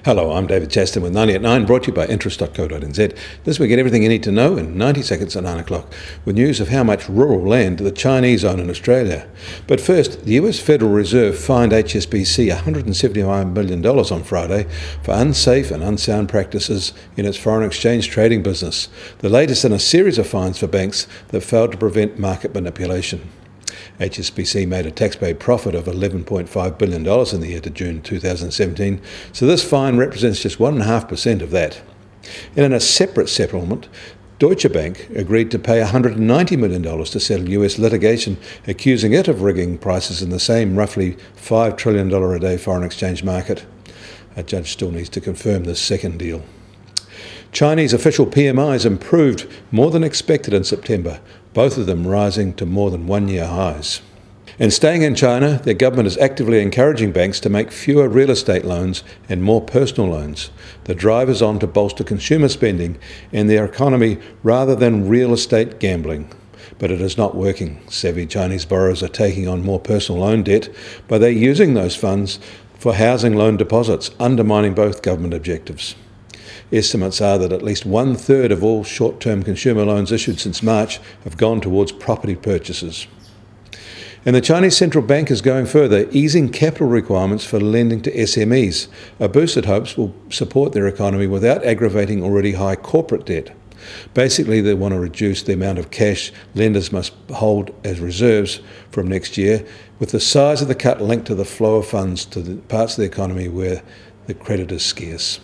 Hello, I'm David Chaston with 90 at 9, brought to you by interest.co.nz. This week, get everything you need to know in 90 seconds at 9 o'clock, with news of how much rural land the Chinese own in Australia. But first, the US Federal Reserve fined HSBC $179 million on Friday for unsafe and unsound practices in its foreign exchange trading business, the latest in a series of fines for banks that failed to prevent market manipulation. HSBC made a tax-paid profit of $11.5 billion in the year to June 2017, so this fine represents just 1.5% of that. And in a separate settlement, Deutsche Bank agreed to pay $190 million to settle US litigation accusing it of rigging prices in the same roughly $5 trillion a day foreign exchange market. A judge still needs to confirm this second deal. Chinese official PMIs improved more than expected in September, both of them rising to more than one-year highs. And staying in China, their government is actively encouraging banks to make fewer real estate loans and more personal loans. The drive is on to bolster consumer spending and their economy rather than real estate gambling. But it is not working. Savvy Chinese borrowers are taking on more personal loan debt, but they're using those funds for housing loan deposits, undermining both government objectives. Estimates are that at least one-third of all short-term consumer loans issued since March have gone towards property purchases. And the Chinese central bank is going further, easing capital requirements for lending to SMEs. A boost it hopes will support their economy without aggravating already high corporate debt. Basically, they want to reduce the amount of cash lenders must hold as reserves from next year, with the size of the cut linked to the flow of funds to the parts of the economy where the credit is scarce.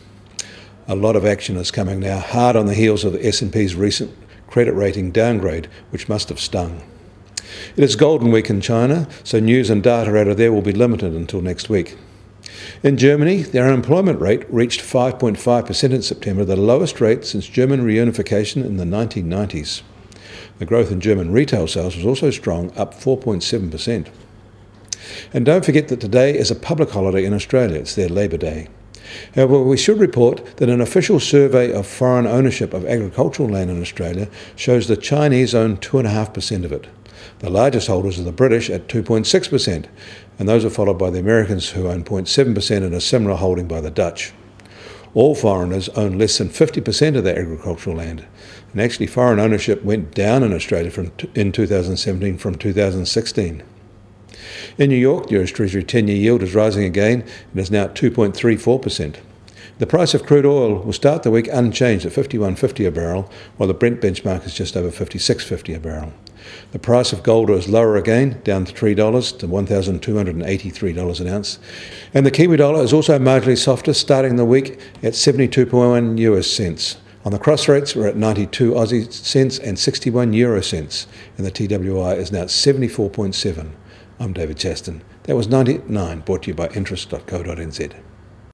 A lot of action is coming now, hard on the heels of the S&P's recent credit rating downgrade, which must have stung. It is Golden Week in China, so news and data out of there will be limited until next week. In Germany, their unemployment rate reached 5.5% in September, the lowest rate since German reunification in the 1990s. The growth in German retail sales was also strong, up 4.7%. And don't forget that today is a public holiday in Australia. It's their Labour Day. However, we should report that an official survey of foreign ownership of agricultural land in Australia shows the Chinese own 2.5% of it. The largest holders are the British at 2.6%, and those are followed by the Americans who own 0.7% and a similar holding by the Dutch. All foreigners own less than 50% of their agricultural land, and actually foreign ownership went down in Australia in 2017 from 2016. In New York, the US Treasury 10-year yield is rising again and is now at 2.34%. The price of crude oil will start the week unchanged at $51.50 a barrel, while the Brent benchmark is just over $56.50 a barrel. The price of gold is lower again, down to $3 to $1,283 an ounce. And the Kiwi dollar is also marginally softer, starting the week at 72.1 US cents. On the cross rates, we're at 92 Aussie cents and 61 euro cents, and the TWI is now at 74.7. I'm David Chaston. That was 90 at 9, brought to you by interest.co.nz.